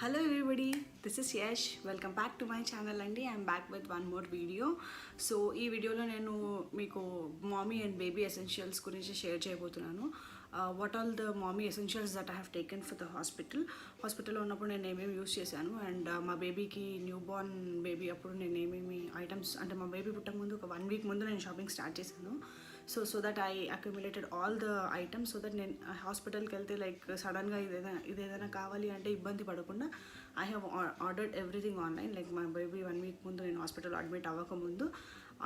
Hello everybody, this is Yash. Welcome back to my channel అండి. I'm back with one more video. So ఈ వీడియోలో నేను మీకు mummy and baby essentials గురించి share చేయబోతున్నాను. What all the mummy essentials that I have taken for the హాస్పిటల్లో ఉన్నప్పుడు నేను ఏమేమి యూస్ చేశాను అండ్ మా బేబీకి న్యూ బోర్న్ బేబీ అప్పుడు నేను ఏమేమి ఐటమ్స్ అంటే మా బేబీ పుట్టక ముందు ఒక 1 వీక్ ముందు నేను షాపింగ్ స్టార్ట్ చేశాను. So that I accumulated all the items so that నేను హాస్పిటల్కి వెళ్తే లైక్ సడన్గా ఇదేదైనా కావాలి అంటే ఇబ్బంది పడకుండా I have ordered everything online. Like మా బేబీ 1 వీక్ ముందు నేను హాస్పిటల్ అడ్మిట్ అవ్వకముందు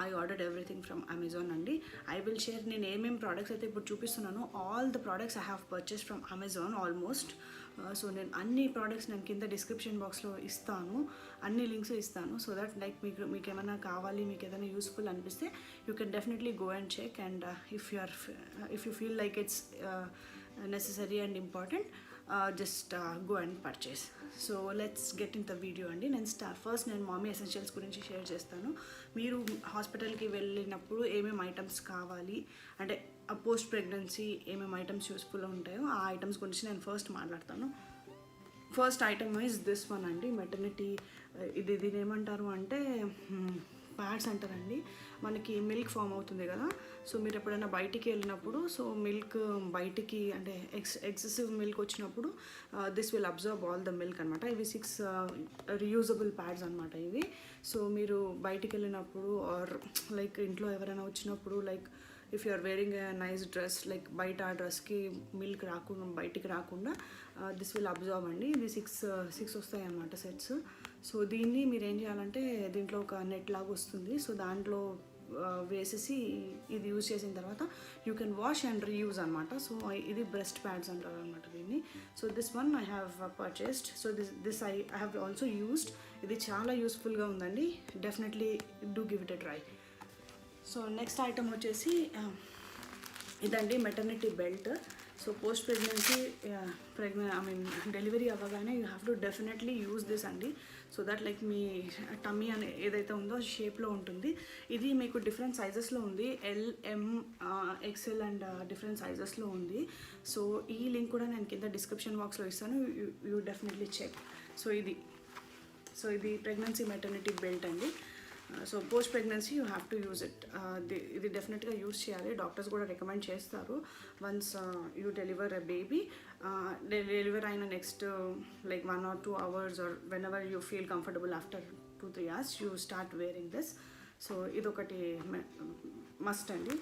I ordered everything from Amazon అండి. ఐ విల్ షేర్ నేను ఏమేమి ప్రోడక్ట్స్ అయితే ఇప్పుడు చూపిస్తున్నాను. All the products I have purchase from Amazon almost. So నేను అన్ని ప్రోడక్ట్స్ నేను కింద డిస్క్రిప్షన్ బాక్స్లో ఇస్తాను, అన్ని లింక్స్ ఇస్తాను. సో దట్ లైక్ మీకు ఏమైనా కావాలి, మీకు ఏదైనా యూస్ఫుల్ అనిపిస్తే you can definitely go and check and if you feel like it's necessary and important, just go and purchase. So let's get into the video అండి. నేను ఫస్ట్ నేను మామీ ఎసెన్షియల్స్ గురించి షేర్ చేస్తాను. మీరు హాస్పిటల్కి వెళ్ళినప్పుడు ఏమేమి ఐటమ్స్ కావాలి అంటే పోస్ట్ ప్రెగ్నెన్సీ ఏమేమి ఐటమ్స్ యూస్ఫుల్ ఉంటాయో ఆ ఐటమ్స్ గురించి నేను ఫస్ట్ మాట్లాడతాను. First item is this one అండి, మెటర్నిటీ. దీని ఏమంటారు అంటే ప్యాడ్స్ అంటారండి. మనకి మిల్క్ ఫామ్ అవుతుంది కదా, సో మీరు ఎప్పుడైనా బయటికి వెళ్ళినప్పుడు సో మిల్క్ బయటికి అంటే ఎక్సెసివ్ మిల్క్ వచ్చినప్పుడు this will observe all the milk అనమాట. ఇవి 6 రీయూజబుల్ ప్యాడ్స్ అనమాట ఇవి. సో మీరు బయటికి వెళ్ళినప్పుడు ఆర్ లైక్ ఇంట్లో ఎవరైనా వచ్చినప్పుడు like if you are wearing a nice dress like బయట ఆ డ్రెస్కి మిల్క్ రాకుండా బయటికి రాకుండా దిస్ విల్ అబ్జర్వ్ అండి. ఇది 6 వస్తాయి అన్నమాట సెట్స్. సో దీన్ని మీరు ఏం చేయాలంటే దీంట్లో ఒక నెట్ లాగా వస్తుంది. సో దాంట్లో వేసేసి ఇది యూజ్ చేసిన తర్వాత you can wash and reuse అనమాట. సో ఇది బ్రెస్ట్ ప్యాడ్స్ అంటారు అనమాట దీన్ని. So this one I have purchased. So this I have also used. ఇది చాలా యూస్ఫుల్గా ఉందండి. Definitely do give it a try. So next item వచ్చేసి ఇదండి, maternity belt. So post pregnancy delivery అవ్వగానే you have to definitely use this అండి. So that like మీ tummy అనే ఏదైతే ఉందో షేప్లో ఉంటుంది. ఇది మీకు డిఫరెంట్ సైజెస్లో ఉంది, L, M, XL and different సైజెస్లో ఉంది. సో ఈ లింక్ కూడా నేను కింద డిస్క్రిప్షన్ బాక్స్లో ఇస్తాను, యూ డెఫినెట్లీ చెక్. సో ఇది ప్రెగ్నెన్సీ మెటర్నిటీ బెల్ట్ అండి. So post pregnancy you have to use it. ఇది డెఫినెట్గా యూజ్ చేయాలి, డాక్టర్స్ కూడా రికమెండ్ చేస్తారు. Once you deliver a baby, deliver అయిన next like 1 or 2 hours or whenever you feel comfortable after 2-3 hours you start wearing this. So ఇదొకటి must అండి.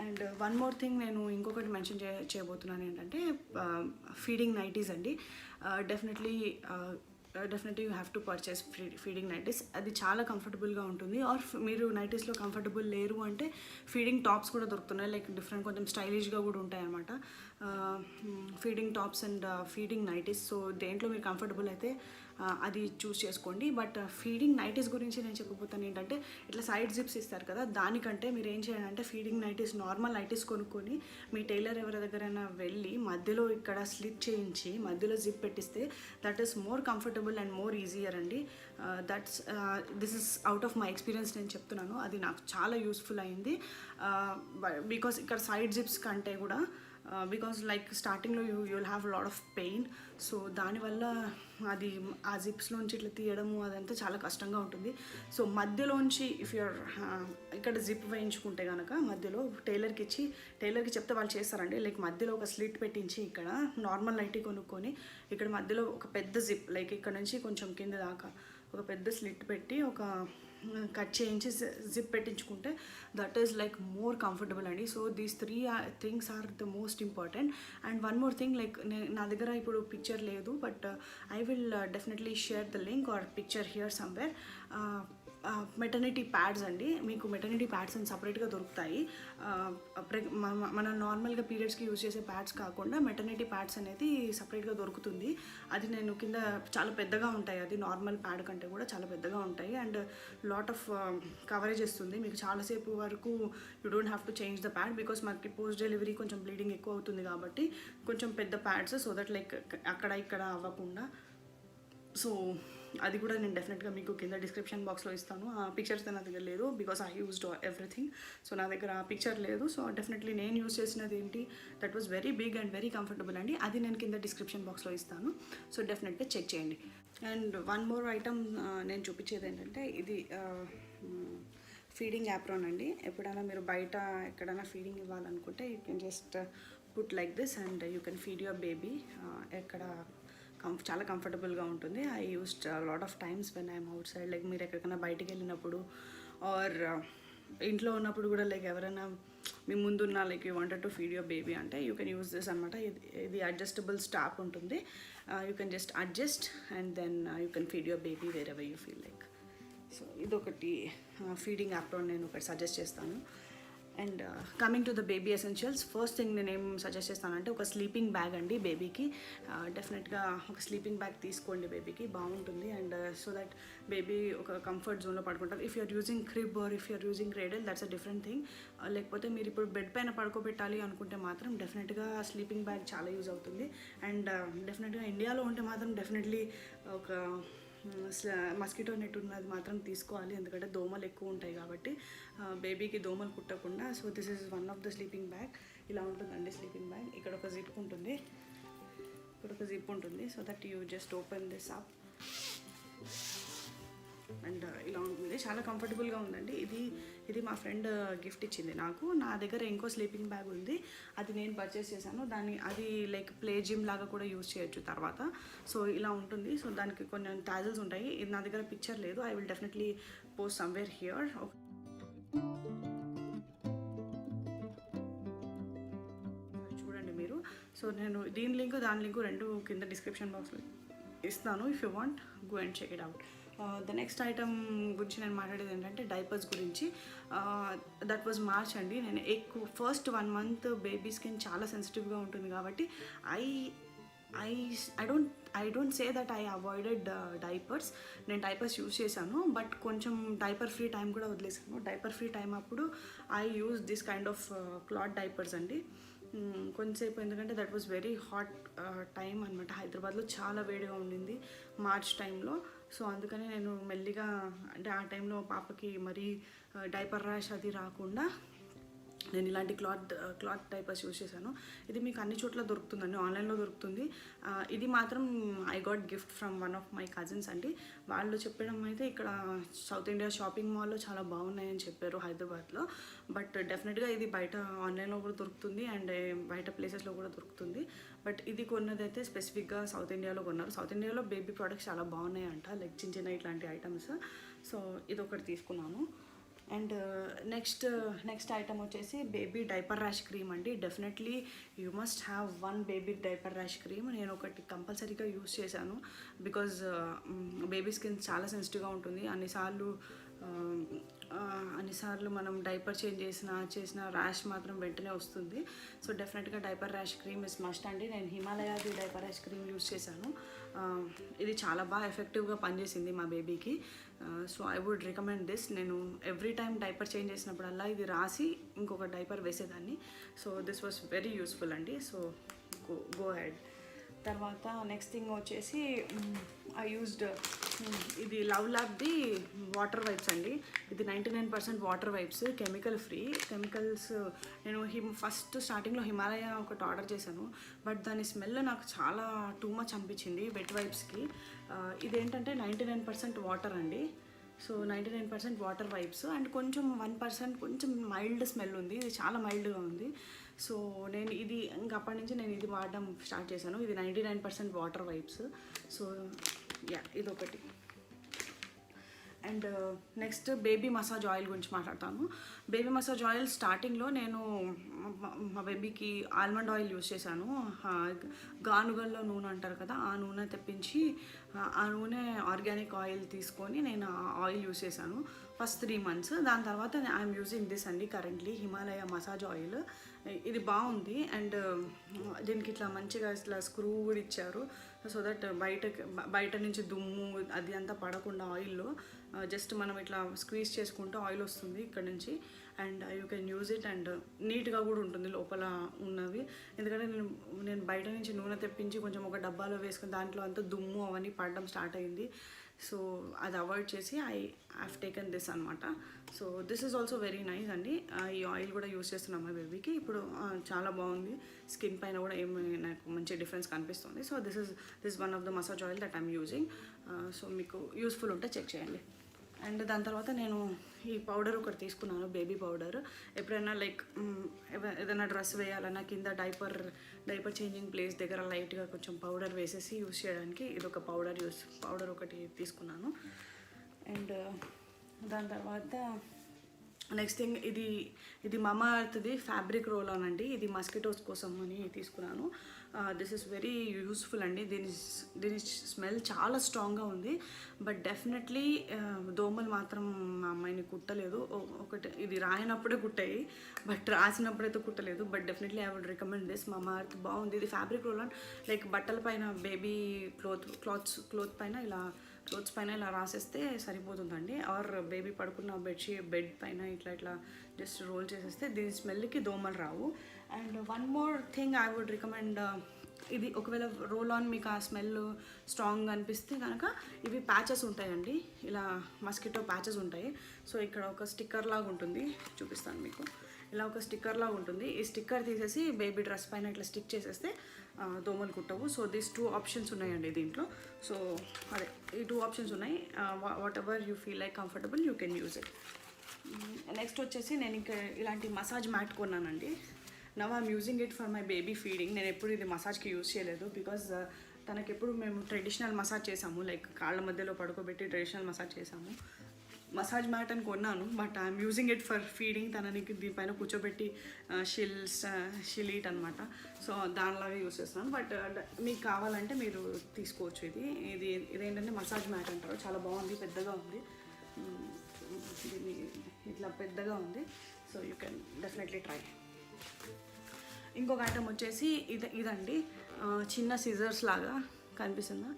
And one more thing నేను ఇంకొకటి మెన్షన్ చేయబోతున్నాను ఏంటంటే feeding nighties అండి. Definitely you have to purchase feeding nighties. అది చాలా కంఫర్టబుల్గా ఉంటుంది. ఆర్ మీరు నైటీస్లో కంఫర్టబుల్ లేరు అంటే ఫీడింగ్ టాప్స్ కూడా దొరుకుతున్నాయి, లైక్ డిఫరెంట్ కొంచెం స్టైలిష్గా కూడా ఉంటాయి అన్నమాట feeding tops and feeding nighties. So దేంట్లో మీరు కంఫర్టబుల్ అయితే అది చూస్ చేసుకోండి. బట్ ఫీడింగ్ నైటీస్ గురించి నేను చెప్పబోతాను ఏంటంటే ఇట్లా సైడ్ జిప్స్ ఇస్తారు కదా, దానికంటే మీరు ఏం చేయాలంటే ఫీడింగ్ నైటీస్ నార్మల్ నైటీస్ కొనుక్కొని మీ టైలర్ ఎవరి దగ్గరైనా వెళ్ళి మధ్యలో ఇక్కడ స్లిప్ చేయించి మధ్యలో జిప్ పెట్టిస్తే that is more comfortable and more easier అండి. This is out of my experience నేను చెప్తున్నాను. అది నాకు చాలా యూస్ఫుల్ అయింది. బికాస్ ఇక్కడ సైడ్ జిప్స్ కంటే కూడా బికాస్ లైక్ స్టార్టింగ్లో you will have lot of pain. So దానివల్ల అది ఆ జిప్స్లోంచి ఇట్లా తీయడము అదంతా చాలా కష్టంగా ఉంటుంది. సో మధ్యలోంచి ఇఫ్ యూఆర్ ఇక్కడ జిప్ వేయించుకుంటే కనుక మధ్యలో టైలర్కి చెప్తే వాళ్ళు చేస్తారండి. లైక్ మధ్యలో ఒక స్లిట్ పెట్టించి ఇక్కడ నార్మల్ నైటీ కొనుక్కొని ఇక్కడ మధ్యలో ఒక పెద్ద జిప్ లైక్ ఇక్కడ నుంచి కొంచెం కింద దాకా ఒక పెద్ద స్లిట్ పెట్టి ఒక కట్ చేయించి జిప్ పెట్టించుకుంటే that is like more comfortable అండి. So these 3 things are the most important. And one more thing like నా దగ్గర ఇప్పుడు పిక్చర్ లేదు, but I will definitely share the link or picture here somewhere. Maternity pads అండి. మీకు maternity pads అని సపరేట్గా దొరుకుతాయి. మనం నార్మల్గా పీరియడ్స్కి యూజ్ చేసే ప్యాడ్స్ కాకుండా మెటర్నిటీ ప్యాడ్స్ అనేది సపరేట్గా దొరుకుతుంది. అది నేను కింద చాలా పెద్దగా ఉంటాయి, అది నార్మల్ ప్యాడ్ కంటే కూడా చాలా పెద్దగా ఉంటాయి అండ్ లాట్ ఆఫ్ కవరేజ్ ఇస్తుంది మీకు. చాలాసేపు వరకు you don't have to change the pad because మనకి పోస్ట్ డెలివరీ కొంచెం బ్లీడింగ్ ఎక్కువ అవుతుంది కాబట్టి కొంచెం పెద్ద ప్యాడ్స్ సో దట్ లైక్ అక్కడ ఇక్కడ అవ్వకుండా. సో అది కూడా నేను డెఫినెట్గా మీకు కింద డిస్క్రిప్షన్ బాక్స్లో ఇస్తాను. ఆ పిక్చర్స్ నా దగ్గర లేదు because I used everything. So నా దగ్గర ఆ పిక్చర్ లేదు. సో డెఫినెట్లీ నేను యూజ్ చేసినది ఏంటి, that was very big and very comfortable అండి. అది నేను కింద డిస్క్రిప్షన్ బాక్స్లో ఇస్తాను. సో డెఫినెట్గా చెక్ చేయండి. అండ్ వన్ మోర్ ఐటమ్ నేను చూపించేది ఏంటంటే ఇది ఫీడింగ్ యాప్రాన్ అండి. ఎప్పుడైనా మీరు బయట ఎక్కడైనా ఫీడింగ్ ఇవ్వాలనుకుంటే you can just put like this and you can feed your baby. ఎక్కడ చాలా కంఫర్టబుల్గా ఉంటుంది. I used lot of times when I'm out side, like మీరు ఎక్కడికైనా బయటికి వెళ్ళినప్పుడు ఆర్ ఇంట్లో ఉన్నప్పుడు కూడా, లైక్ ఎవరైనా మీ ముందున్న like you wanted to feed your baby అంటే యూ కెన్ యూస్ దిస్ అనమాట. ఇది అడ్జస్టబుల్ స్టాప్ ఉంటుంది. You can just adjust and then you can feed your baby wherever you feel like. So ఇదొకటి feeding యాప్లో నేను ఒకటి suggest చేస్తాను. And coming to the baby essentials, first thing నేను ఏం సజెస్ట్ చేస్తానంటే ఒక స్లీపింగ్ బ్యాగ్ అండి బేబీకి. డెఫినెట్గా ఒక స్లీపింగ్ బ్యాగ్ తీసుకోండి, బేబీకి బాగుంటుంది. అండ్ సో దట్ బేబీ ఒక కంఫర్ట్ జోన్లో పడుకుంటారు. If you're using crib or if you're using cradle, that's a different thing. లేకపోతే మీరు ఇప్పుడు బెడ్ పైన పడుకోబెట్టాలి అనుకుంటే మాత్రం డెఫినెట్గా స్లీపింగ్ బ్యాగ్ చాలా యూజ్ అవుతుంది. అండ్ డెఫినెట్గా ఇండియాలో ఉంటే మాత్రం డెఫినెట్లీ ఒక మస్కిటో నెట్ ఉన్నది మాత్రం తీసుకోవాలి, ఎందుకంటే దోమలు ఎక్కువ ఉంటాయి కాబట్టి బేబీకి దోమలు కుట్టకుండా. So this is one of the sleeping bag. ఇలా ఉంటుందండి స్లీపింగ్ బ్యాగ్. ఇక్కడ ఒక జిప్ ఉంటుంది, so that you just open this up and ఇలా ఉంటుంది. చాలా కంఫర్టబుల్గా ఉందండి. ఇది మా ఫ్రెండ్ గిఫ్ట్ ఇచ్చింది నాకు. నా దగ్గర ఇంకో స్లీపింగ్ బ్యాగ్ ఉంది, అది నేను పర్చేస్ చేశాను. అది లైక్ ప్లే జిమ్ లాగా కూడా యూజ్ చేయొచ్చు తర్వాత. సో ఇలా ఉంటుంది. సో దానికి కొన్ని టాజల్స్ ఉంటాయి. ఇది నా దగ్గర పిక్చర్ లేదు. I will definitely post somewhere here. చూడండి మీరు. సో నేను దీని లింక్ దాని లింక్ రెండు కింద డిస్క్రిప్షన్ బాక్స్లో ఇస్తాను. If you want go and check it out. The next item గురించి నేను మాట్లాడేది ఏంటంటే డైపర్స్ గురించి. దట్ వాజ్ మార్చ్ అండి. నేను ఫస్ట్ 1 month బేబీ స్కిన్ చాలా సెన్సిటివ్గా ఉంటుంది కాబట్టి I don't say that I avoided diapers. నేను డైపర్స్ యూజ్ చేశాను, బట్ కొంచెం డైపర్ ఫ్రీ టైం కూడా వదిలేసాను. డైపర్ ఫ్రీ టైం అప్పుడు I use this kind of cloth diapers అండి. కొంచెంసేపు, ఎందుకంటే that was very hot time అనమాట. హైదరాబాద్లో చాలా వేడిగా ఉండింది మార్చ్ టైంలో. సో అందుకని నేను మెల్లిగా, అంటే ఆ టైంలో పాపకి మరీ డైపర్ ర్యాష్ అది రాకుండా నేను ఇలాంటి క్లాత్ డైపర్స్ యూజ్ చేశాను. ఇది మీకు అన్ని చోట్ల దొరుకుతుందండి, ఆన్లైన్లో దొరుకుతుంది. ఇది మాత్రం I got gift from one of my cousins అండి. వాళ్ళు చెప్పడం అయితే ఇక్కడ సౌత్ ఇండియా షాపింగ్ మాల్లో చాలా బాగున్నాయని చెప్పారు హైదరాబాద్లో. బట్ డెఫినెట్గా ఇది బయట ఆన్లైన్లో కూడా దొరుకుతుంది అండ్ బయట ప్లేసెస్లో కూడా దొరుకుతుంది. బట్ ఇది కొన్నదైతే స్పెసిఫిక్గా సౌత్ ఇండియాలో కొన్నారు. సౌత్ ఇండియాలో బేబీ ప్రోడక్ట్స్ చాలా బాగున్నాయంట, లైక్ చిన్న ఇట్లాంటి ఐటమ్స్. సో ఇది ఒకటి తీసుకున్నాను. అండ్ నెక్స్ట్ ఐటమ్ వచ్చేసి బేబీ డైపర్ ర్యాష్ క్రీమ్ అండి. Definitely you must have one baby diaper rash cream. నేను ఒకటి కంపల్సరీగా యూస్ చేశాను బికాజ్ బేబీ స్కిన్ చాలా సెన్సిటివ్గా ఉంటుంది. అన్నిసార్లు మనం డైపర్ చేంజ్ చేసిన ర్యాష్ మాత్రం వెంటనే వస్తుంది. సో డెఫినెట్గా diaper rash cream is must అండి. నేను హిమాలయాది డైపర్ ర్యాష్ క్రీమ్ యూస్ చేశాను. ఇది చాలా బాగా ఎఫెక్టివ్గా పనిచేసింది మా బేబీకి. So I would recommend this. నేను ఎవ్రీ టైం డైపర్ చేంజ్ చేసినప్పుడల్లా ఇది రాసి ఇంకొక డైపర్ వేసేదాన్ని. So this was very useful అండి. So go ahead. తర్వాత నెక్స్ట్ థింగ్ వచ్చేసి ఐ యూజ్డ్ ఇది లవ్ ల్యాబ్ది వాటర్ వైప్స్ అండి. ఇది 99% వాటర్ వైప్స్, కెమికల్ ఫ్రీ. నేను ఫస్ట్ స్టార్టింగ్లో హిమాలయ ఒకటి ఆర్డర్ చేశాను, బట్ దాని స్మెల్ నాకు చాలా టూ మచ్ అనిపించింది వెట్ వైప్స్కి. ఇదేంటంటే 99% వాటర్ అండి. సో 99% వాటర్ వైప్స్ అండ్ కొంచెం 1% కొంచెం మైల్డ్ స్మెల్ ఉంది. ఇది చాలా మైల్డ్గా ఉంది. సో నేను ఇది ఇంకా అప్పటి నుంచి నేను ఇది వాడడం స్టార్ట్ చేశాను. ఇది 99% వాటర్ వైప్స్. సో యా, ఇదొకటి. And next baby massage oil గురించి మాట్లాడతాను. బేబీ మసాజ్ ఆయిల్ స్టార్టింగ్లో నేను మా బేబీకి ఆల్మండ్ ఆయిల్ యూజ్ చేశాను. గానుగల్లో నూనె అంటారు కదా, ఆ నూనె తెప్పించి ఆ నూనె ఆర్గానిక్ ఆయిల్ తీసుకొని నేను ఆ ఆయిల్ యూజ్ చేశాను ఫస్ట్ 3 months. దాని తర్వాత ఐఎమ్ యూజింగ్ దిస్ అండి కరెంట్లీ, హిమాలయ మసాజ్ ఆయిల్. ఇది బాగుంది అండ్ దీనికి ఇట్లా మంచిగా ఇట్లా స్క్రూ కూడా ఇచ్చారు. సో దట్ బయట నుంచి దుమ్ము అది అంతా పడకుండా ఆయిల్లో జస్ట్ మనం ఇట్లా స్క్వీజ్ చేసుకుంటే ఆయిల్ వస్తుంది ఇక్కడ నుంచి. And you can use it and నీట్గా కూడా ఉంటుంది లోపల ఉన్నవి. ఎందుకంటే నేను బయట నుంచి నూనె తెప్పించి కొంచెం ఒక డబ్బాలో వేసుకుని దాంట్లో అంతా దుమ్ము అవన్నీ పడడం స్టార్ట్ అయింది. సో అది అవాయిడ్ చేసి ఐ హ్యావ్ టేకెన్ దిస్ అనమాట. So this is also very nice అండి. ఈ ఆయిల్ కూడా యూస్ చేస్తున్నాం మా బేబీకి. ఇప్పుడు చాలా బాగుంది, స్కిన్ పైన కూడా ఏమి నాకు మంచి డిఫరెన్స్ కనిపిస్తుంది. So this one of the massage oil that I'm using. So మీకు యూస్ఫుల్ ఉంటే చెక్ చేయండి. అండ్ దాని తర్వాత నేను ఈ పౌడర్ ఒకటి తీసుకున్నాను, బేబీ పౌడర్. ఎప్పుడైనా లైక్ ఏదైనా డ్రెస్ వేయాలన్నా కింద డైపర్ చేంజింగ్ ప్లేస్ దగ్గర లైట్గా కొంచెం పౌడర్ వేసేసి యూస్ చేయడానికి ఇది ఒక పౌడర్ ఒకటి తీసుకున్నాను. అండ్ దాని తర్వాత నెక్స్ట్ థింగ్, ఇది మమా ఎర్త్ది ఫ్యాబ్రిక్ రోల్ ఆన్ అండి. ఇది మస్కిటోస్ కోసం అని తీసుకున్నాను. దిస్ ఇస్ వెరీ యూస్ఫుల్ అండి. దీని స్మెల్ చాలా స్ట్రాంగ్గా ఉంది. బట్ డెఫినెట్లీ దోమలు మాత్రం మా అమ్మాయిని కుట్టలేదు. ఒకటి ఇది రాయనప్పుడే కుట్టాయి, బట్ రాసినప్పుడైతే కుట్టలేదు. But definitely I would recommend this. Mamaearth బాగుంది. ఇది ఫ్యాబ్రిక్ రోల్ ఆన్, లైక్ బట్టల పైన బేబీ క్లోత్ పైన ఇలా రాసేస్తే సరిపోతుందండి. ఆర్ బేబీ పడుకున్న బెడ్ పైన ఇట్లా జస్ట్ రోల్ చేసేస్తే దీని స్మెల్కి దోమలు రావు. And one more thing I would recommend, ఇది ఒకవేళ రోల్ ఆన్ మీకు ఆ స్మెల్ స్ట్రాంగ్ అనిపిస్తే కనుక ఇవి ప్యాచెస్ ఉంటాయండి, ఇలా మస్కిటో ప్యాచెస్ ఉంటాయి. సో ఇక్కడ ఒక స్టిక్కర్ లాగా ఉంటుంది, చూపిస్తాను మీకు. ఇలా ఒక స్టిక్కర్ లాగా ఉంటుంది. ఈ స్టిక్కర్ తీసేసి బేబీ డ్రెస్ పైన ఇట్లా స్టిక్ చేసేస్తే దోమలు కుట్టవు. సో దీస్ 2 ఆప్షన్స్ ఉన్నాయండి దీంట్లో. సో అదే ఈ 2 ఆప్షన్స్ ఉన్నాయి. Whatever you feel like comfortable you can use it. Next వచ్చేసి నేను ఇంకా ఇలాంటి మసాజ్ మ్యాట్ కొన్నానండి. Now I'm using it for my baby feeding. నేను ఎప్పుడు ఇది మసాజ్కి యూజ్ చేయలేదు, బికాజ్ తనకెప్పుడు మేము ట్రెడిషనల్ మసాజ్ చేసాము, లైక్ కాళ్ళ మధ్యలో పడుకోబెట్టి ట్రెడిషనల్ మసాజ్ చేసాము. మసాజ్ మ్యాట్ అని కొన్నాను, but I'm using it for feeding. తనని దీనిపైన కూర్చోబెట్టి షిల్ ఈట్ అనమాట. సో దానిలాగా యూజ్ చేస్తున్నాను. బట్ మీకు కావాలంటే మీరు తీసుకోవచ్చు. ఇదేంటంటే మసాజ్ మ్యాట్ అంటారు. చాలా బాగుంది, పెద్దగా ఉంది. ఇది ఇట్లా పెద్దగా ఉంది. So you can definitely try. ఇంకొక ఐటమ్ వచ్చేసి ఇదండి, చిన్న సిజర్స్ లాగా కనిపిస్తుందా,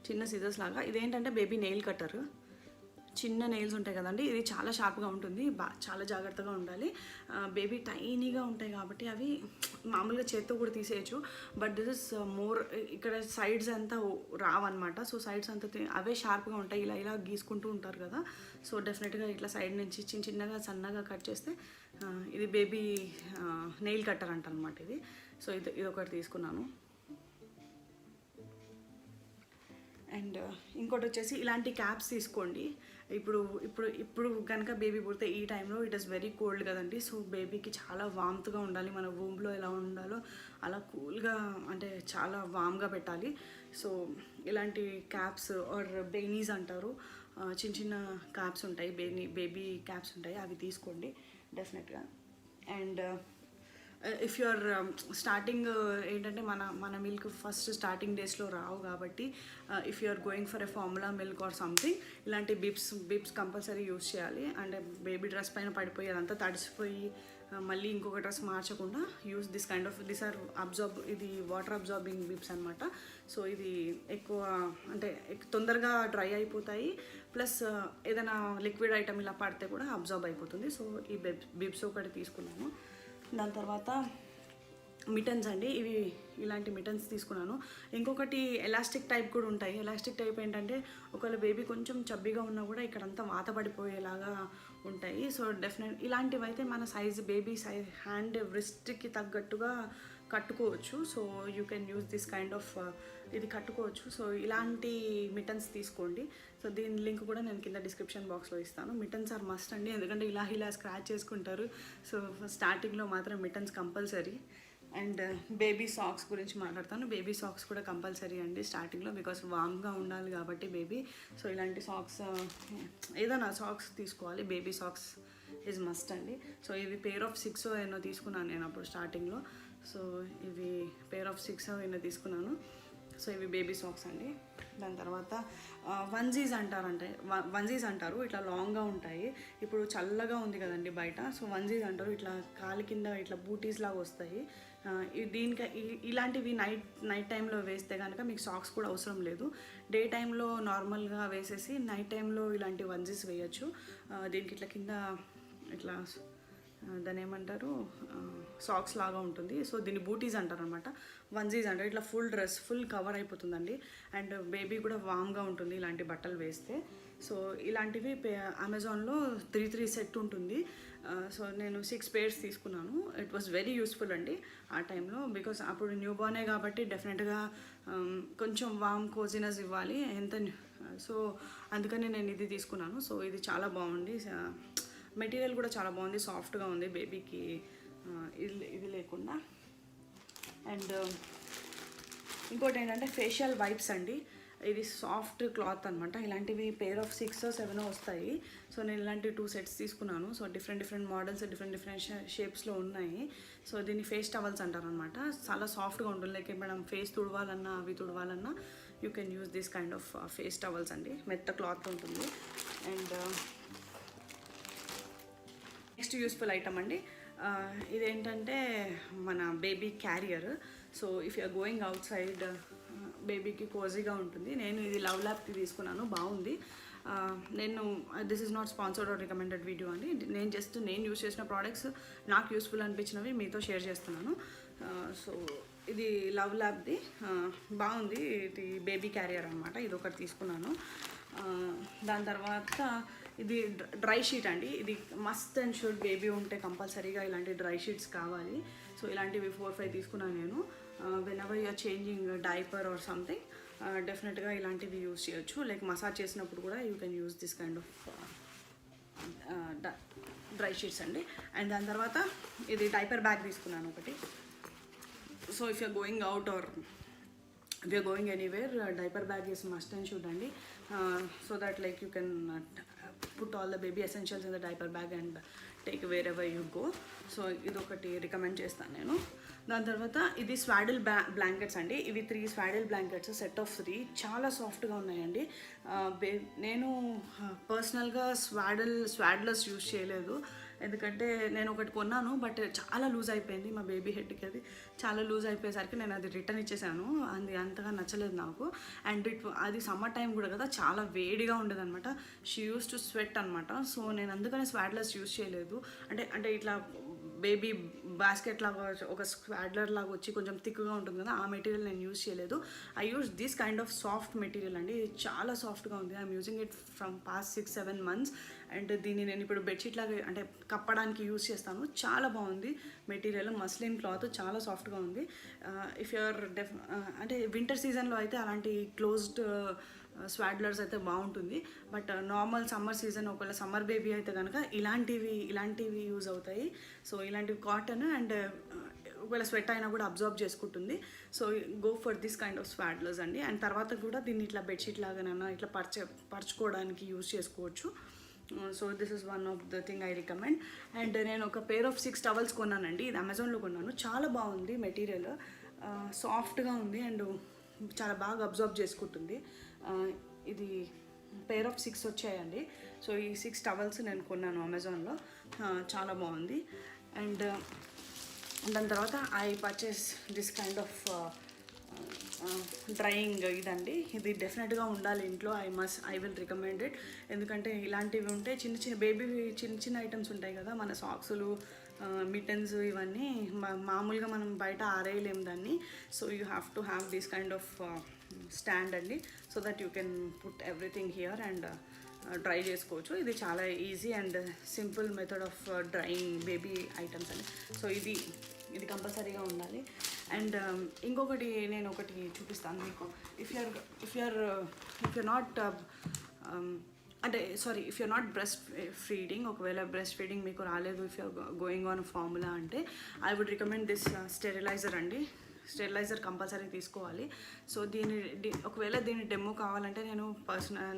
చిన్న సిజర్స్ లాగా. ఇదేంటంటే బేబీ నెయిల్ కట్టర్. చిన్న నెయిల్స్ ఉంటాయి కదండి, ఇది చాలా షార్ప్గా ఉంటుంది, చాలా జాగ్రత్తగా ఉండాలి. బేబీ టైనీగా ఉంటాయి కాబట్టి అవి మామూలుగా చేత్తో కూడా తీసేయచ్చు. బట్ దిస్ ఇస్ మోర్, ఇక్కడ సైడ్స్ అంతా రావన్నమాట. సో సైడ్స్ అంతా అవే షార్ప్గా ఉంటాయి, ఇలా గీసుకుంటూ ఉంటారు కదా. సో డెఫినెట్గా ఇట్లా సైడ్ నుంచి చిన్నగా సన్నగా కట్ చేస్తే ఇది బేబీ నెయిల్ కట్టర్ అంటారు అనమాట ఇది. సో ఇది ఒకటి తీసుకున్నాను. అండ్ ఇంకోటి వచ్చేసి ఇలాంటి క్యాప్స్ తీసుకోండి. ఇప్పుడు కనుక బేబీ పుడితే ఈ టైంలో ఇట్ ఈస్ వెరీ కోల్డ్ కదండి. సో బేబీకి చాలా వామ్త్గా ఉండాలి, మన వూమ్లో ఎలా ఉండాలో అలా కూల్గా, అంటే చాలా వామ్గా పెట్టాలి. సో ఇలాంటి క్యాప్స్ ఆర్ బేనీస్ అంటారు, చిన్న క్యాప్స్ ఉంటాయి, బేబీ క్యాప్స్ ఉంటాయి, అవి తీసుకోండి డెఫినెట్గా. And if you are starting, ఏంటంటే మన మిల్క్ ఫస్ట్ స్టార్టింగ్ డేస్లో రావు కాబట్టి if you are going for a formula milk or something, ఇలాంటి బిబ్స్ కంపల్సరీ యూస్ చేయాలి. అంటే బేబీ డ్రెస్ పైన పడిపోయి అదంతా తడిసిపోయి మళ్ళీ ఇంకొక డ్రెస్ మార్చకుండా యూస్ దిస్ ఆర్ ఇది వాటర్ అబ్జార్బింగ్ బిబ్స్ అనమాట. సో ఇది ఎక్కువ అంటే తొందరగా డ్రై అయిపోతాయి, ప్లస్ ఏదైనా లిక్విడ్ ఐటమ్ ఇలా పడితే కూడా అబ్జార్బ్ అయిపోతుంది. సో ఈ బిబ్స్ ఒకటి తీసుకున్నాను. దాని తర్వాత మిటన్స్ అండి, ఇలాంటి మిటన్స్ తీసుకున్నాను. ఇంకొకటి ఎలాస్టిక్ టైప్ కూడా ఉంటాయి. ఎలాస్టిక్ టైప్ ఏంటంటే ఒకవేళ బేబీ కొంచెం చబ్బీగా ఉన్నా కూడా ఇక్కడంతా వాత పడిపోయేలాగా ఉంటాయి. సో ఇలాంటివి అయితే మన బేబీ సైజ్ హ్యాండ్ రిస్ట్కి తగ్గట్టుగా కట్టుకోవచ్చు. So you can use this kind of, ఇది కట్టుకోవచ్చు. సో ఇలాంటి మిటన్స్ తీసుకోండి. సో దీని లింక్ కూడా నేను కింద డిస్క్రిప్షన్ బాక్స్లో ఇస్తాను. మిటన్స్ ఆర్ మస్ట్ అండి, ఎందుకంటే ఇలా స్క్రాచ్ చేసుకుంటారు. సో స్టార్టింగ్లో మాత్రం mittens compulsory. And baby socks గురించి మాట్లాడతాను. బేబీ సాక్స్ కూడా కంపల్సరీ అండి స్టార్టింగ్లో, బికాస్ వామ్గా ఉండాలి కాబట్టి బేబీ. సో ఇలాంటి సాక్స్, ఏదైనా సాక్స్ తీసుకోవాలి. బేబీ సాక్స్ ఈజ్ మస్ట్ అండి. సో ఇవి పేర్ ఆఫ్ 6 ఎన్నో తీసుకున్నాను నేను అప్పుడు స్టార్టింగ్లో. సో ఇవి పేర్ ఆఫ్ 6 ఎన్నో తీసుకున్నాను. సో ఇవి బేబీ సాక్స్ అండి. దాని తర్వాత వన్జీస్ అంటారు, ఇట్లా లాంగ్గా ఉంటాయి. ఇప్పుడు చల్లగా ఉంది కదండి బయట, సో వన్జీస్ అంటారు. ఇట్లా కాలి కింద ఇట్లా బూటీస్ లాగా వస్తాయి. ఇలాంటివి నైట్ టైంలో వేస్తే కనుక మీకు సాక్స్ కూడా అవసరం లేదు. డే టైంలో నార్మల్గా వేసేసి నైట్ టైంలో ఇలాంటి వన్జీస్ వేయచ్చు. దీనికి ఇట్లా కింద ఇట్లా దాని ఏమంటారు సాక్స్ లాగా ఉంటుంది. సో దీన్ని బూటీస్ అంటారు అనమాట, వన్జీస్ అంటారు. ఇట్లా ఫుల్ డ్రెస్ ఫుల్ కవర్ అయిపోతుందండి. అండ్ బేబీ కూడా వామ్గా ఉంటుంది ఇలాంటి బట్టలు వేస్తే. సో ఇలాంటివి అమెజాన్లో 3 సెట్ ఉంటుంది. సో నేను 6 పేర్స్ తీసుకున్నాను. ఇట్ వాస్ వెరీ యూస్ఫుల్ అండి ఆ టైంలో, బికాస్ అప్పుడు న్యూ బార్నే కాబట్టి డెఫినెట్గా కొంచెం వామ్ కోజినెస్ ఇవ్వాలి ఎంత. సో అందుకని నేను ఇది తీసుకున్నాను. సో ఇది చాలా బాగుంది, మెటీరియల్ కూడా చాలా బాగుంది, సాఫ్ట్గా ఉంది బేబీకి ఇది లేకుండా. అండ్ ఇంకోటి ఏంటంటే ఫేషియల్ వైప్స్ అండి. ఇది సాఫ్ట్ క్లాత్ అనమాట. ఇలాంటివి పేర్ ఆఫ్ 6 or 7 వస్తాయి. సో నేను ఇలాంటి 2 సెట్స్ తీసుకున్నాను. సో డిఫరెంట్ మోడల్స్ డిఫరెంట్ షేప్స్లో ఉన్నాయి. సో దీన్ని ఫేస్ టవల్స్ అంటారు అనమాట. చాలా సాఫ్ట్గా ఉంటుంది. లైక్ మనం ఫేస్ తుడవాలన్నా అవి తుడవాలన్నా you can use this kind of face towels అండి. మెత్త క్లాత్ ఉంటుంది. అండ్ నెక్స్ట్ యూస్ఫుల్ ఐటమ్ అండి, ఇదేంటంటే మన baby carrier. So if you're going outside బేబీకి కోజీగా ఉంటుంది. నేను ఇది లవ్ ల్యాబ్కి తీసుకున్నాను, బాగుంది. నేను this is not sponsored or recommended video అండి. నేను యూస్ చేసిన ప్రోడక్ట్స్ నాకు యూస్ఫుల్ అనిపించినవి మీతో షేర్ చేస్తున్నాను. సో ఇది లవ్ ల్యాబ్ది, బాగుంది. ఇది బేబీ క్యారియర్ అనమాట. ఇది ఒకటి తీసుకున్నాను. దాని తర్వాత ఇది డ్రై షీట్ అండి. ఇది మస్ట్ అండ్ షుడ్ బేబీ ఉంటే కంపల్సరీగా ఇలాంటి డ్రై షీట్స్ కావాలి. సో ఇలాంటివి 4-5 తీసుకున్నాను నేను. Whenever you're changing diaper or something డెఫినెట్గా ఇలాంటివి యూజ్ చేయొచ్చు. లైక్ మసాజ్ చేసినప్పుడు కూడా you can use this kind of dry sheets అండి. అండ్ దాని తర్వాత ఇది డైపర్ బ్యాగ్ తీసుకున్నాను ఒకటి. So if you're going out or if you're going anywhere, diaper bag is must and should అండి. So that like you can put all the baby essentials in the diaper bag and take wherever you go. So ఇది ఒకటి recommend చేస్తాను నేను. దాని తర్వాత ఇది swaddle blankets అండి. ఇవి 3 స్వాడిల్ బ్లాంకెట్స్, సెట్ ఆఫ్ 3, చాలా సాఫ్ట్గా ఉన్నాయండి. నేను పర్సనల్గా స్వాడ్లర్స్ యూజ్ చేయలేదు, ఎందుకంటే నేను ఒకటి కొన్నాను బట్ చాలా లూజ్ అయిపోయింది. మా బేబీ హెడ్కి అది చాలా లూజ్ అయిపోయేసరికి నేను అది రిటర్న్ ఇచ్చేసాను. అది అంతగా నచ్చలేదు నాకు. అండ్ అది సమ్మర్ టైం కూడా కదా, చాలా వేడిగా ఉండదు అనమాట. షీ యూస్ టు స్వెట్ అనమాట. సో నేను అందుకని స్వాడ్లర్స్ యూజ్ చేయలేదు. అంటే ఇట్లా బేబీ బాస్కెట్ లాగా ఒక స్వాడ్లర్ లాగా వచ్చి కొంచెం థిక్గా ఉంటుంది కదా, ఆ మెటీరియల్ నేను యూజ్ చేయలేదు. I use this kind of soft material అండి. చాలా సాఫ్ట్గా ఉంది. I'm using it from past 6-7 months. And దీన్ని నేను ఇప్పుడు బెడ్షీట్ లాగా అంటే కప్పడానికి యూజ్ చేస్తాను. చాలా బాగుంది మెటీరియల్, మస్లిన్ క్లాత్, చాలా సాఫ్ట్గా ఉంది. ఇఫ్ యూఆర్ అంటే వింటర్ సీజన్లో అయితే అలాంటి క్లోజ్డ్ స్వాడ్లర్స్ అయితే బాగుంటుంది. బట్ నార్మల్ సమ్మర్ సీజన్, ఒకవేళ సమ్మర్ బేబీ అయితే కనుక ఇలాంటివి యూజ్ అవుతాయి. సో ఇలాంటివి కాటన్ అండ్ ఒకవేళ స్వెట్ అయినా కూడా అబ్జర్వ్ చేసుకుంటుంది. So go for this kind of swaddlers అండి. అండ్ తర్వాత కూడా దీన్ని ఇట్లా బెడ్షీట్ లాగానైనా ఇట్లా పరచుకోవడానికి యూజ్ చేసుకోవచ్చు. So this is one of the thing I recommend. And నేను ఒక పేర్ ఆఫ్ 6 టవల్స్ కొన్నానండి. ఇది అమెజాన్లో కొన్నాను. చాలా బాగుంది మెటీరియల్, సాఫ్ట్గా ఉంది అండ్ చాలా బాగా అబ్జర్వ్ చేసుకుంటుంది. ఇది పేర్ ఆఫ్ 6 వచ్చాయండి. సో ఈ 6 టవల్స్ నేను కొన్నాను అమెజాన్లో, చాలా బాగుంది. అండ్ దాని తర్వాత I purchase this kind of drying ఇదండి. ఇది డెఫినెట్గా ఉండాలి ఇంట్లో. I will recommend it. ఎందుకంటే ఇలాంటివి ఉంటే చిన్న ఐటమ్స్ ఉంటాయి కదా, మన సాక్సులు, మిటన్స్, ఇవన్నీ మామూలుగా మనం బయట ఆరేయలేం దాన్ని. So you have to have this kind of stand అండి, so that you can put everything here and dry చేసుకోవచ్చు. ఇది చాలా easy and simple method of drying baby items అండి. సో ఇది కంపల్సరీగా ఉండాలి. అండ్ ఇంకొకటి నేను ఒకటి చూపిస్తాను మీకు. ఇఫ్ యూఆర్ నాట్ అంటే if you're not breast feeding, ఒకవేళ బ్రెస్ట్ ఫీడింగ్ మీకు రాలేదు, if you're going on formula అంటే I would recommend this steriliser అండి. స్టెరిలైజర్ కంపల్సరీ తీసుకోవాలి. సో ఒకవేళ దీని డెమో కావాలంటే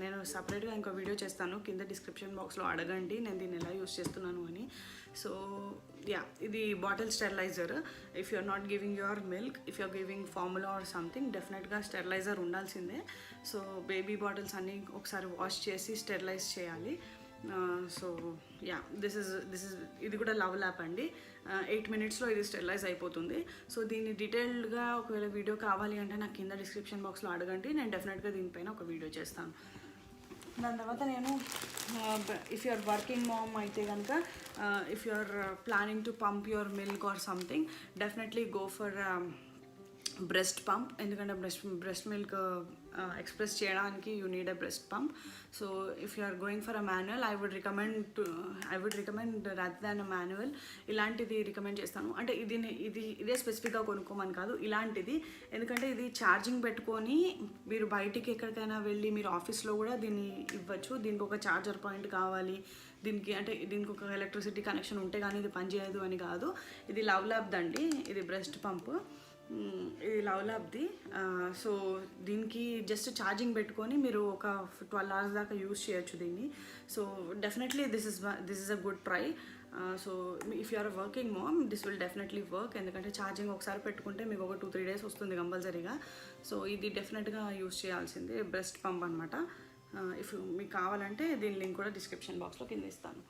నేను సపరేట్గా ఇంకో వీడియో చేస్తాను, కింద డిస్క్రిప్షన్ బాక్స్లో అడగండి నేను దీన్ని ఎలా యూస్ చేస్తున్నాను అని. సో యా, ఇది bottle steriliser. If you're not giving your milk, if you're giving formula or something, డెఫినెట్గా స్టెరిలైజర్ ఉండాల్సిందే. సో బేబీ బాటిల్స్ అన్నీ ఒకసారి వాష్ చేసి స్టెరిలైజ్ చేయాలి. సో యా, ఇది కూడా లవ్ ల్యాప్ అండి. 8 minutesలో ఇది స్టెరిలైజ్ అయిపోతుంది. సో దీన్ని డీటెయిల్డ్గా ఒకవేళ వీడియో కావాలి అంటే నాకు కింద డిస్క్రిప్షన్ బాక్స్లో అడగండి, నేను డెఫినెట్గా దీనిపైన ఒక వీడియో చేస్తాను. దాని తర్వాత నేను if you are working mom అయితే కనుక if you are planning to pump your milk or something definitely go for breast pump. ఎందుకంటే బ్రెస్ట్ మిల్క్ ఎక్స్ప్రెస్ చేయడానికి you need a breast pump. So if you are going for a manual I would recommend rather than a manual. ఇలాంటిది recommend చేస్తాను. అంటే ఇదే స్పెసిఫిక్గా కొనుక్కోమని కాదు, ఇలాంటిది. ఎందుకంటే ఇది ఛార్జింగ్ పెట్టుకొని మీరు బయటికి ఎక్కడికైనా వెళ్ళి మీరు ఆఫీస్లో కూడా దీన్ని ఇవ్వచ్చు. దీనికి ఒక ఛార్జర్ పాయింట్ కావాలి, దీనికి ఒక ఎలక్ట్రిసిటీ కనెక్షన్ ఉంటే కానీ ఇది పనిచేయదు అని కాదు. ఇది లవ్ ల్యాబ్ది అండి, ఇది బ్రెస్ట్ పంప్. ఇది లవ్ ల్యాబ్ది. సో దీనికి జస్ట్ ఛార్జింగ్ పెట్టుకొని మీరు ఒక 12 hours దాకా యూస్ చేయొచ్చు దీన్ని. So definitely this is a good try. So if you are working mom this will definitely work. ఎందుకంటే ఛార్జింగ్ ఒకసారి పెట్టుకుంటే మీకు ఒక 2-3 days వస్తుంది కంపల్సరీగా. సో ఇది డెఫినెట్గా యూస్ చేయాల్సిందే, బ్రెస్ట్ పంప్ అనమాట. ఇఫ్ మీకు కావాలంటే దీని లింక్ కూడా డిస్క్రిప్షన్ బాక్స్లో కింద ఇస్తాను.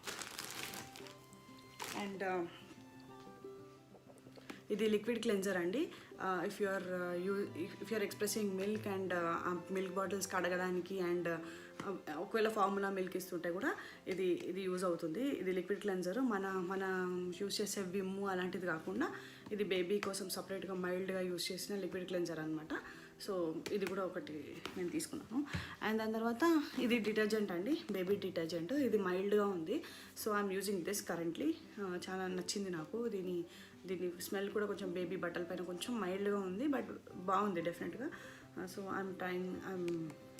అండ్ ఇది లిక్విడ్ క్లెన్జర్ అండి. If you are expressing milk and milk bottles కడగడానికి అండ్ ఒకవేళ ఫార్ములా మిల్క్ ఇస్తుంటే కూడా ఇది యూజ్ అవుతుంది. ఇది లిక్విడ్ క్లెన్జర్. మన యూజ్ చేసే విమ్ము అలాంటిది కాకుండా ఇది బేబీ కోసం సపరేట్గా మైల్డ్గా యూజ్ చేసిన లిక్విడ్ క్లెన్జర్ అనమాట. సో ఇది కూడా ఒకటి నేను తీసుకున్నాను. అండ్ దాని తర్వాత ఇది డిటర్జెంట్ అండి, బేబీ డిటర్జెంట్. ఇది మైల్డ్గా ఉంది. So I'm using this currently. చాలా నచ్చింది నాకు. దీని స్మెల్ కూడా కొంచెం బేబీ బట్టల పైన కొంచెం మైల్డ్గా ఉంది, బట్ బాగుంది డెఫినెట్గా. So I'm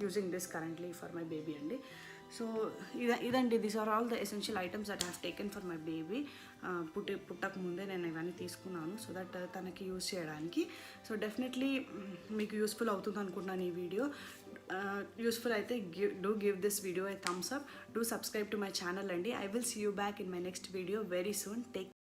using this currently for my baby అండి. సో ఇదండి, these are all the essential items that have taken for my baby. పుట్టక ముందే నేను ఇవన్నీ తీసుకున్నాను సో దట్ తనకి యూజ్ చేయడానికి. సో డెఫినెట్లీ మీకు యూస్ఫుల్ అవుతుంది అనుకుంటున్నాను ఈ వీడియో. యూస్ఫుల్ అయితే give this video a thumbs up. Do subscribe to my channel అండి. I will see you back in my next video very soon. Take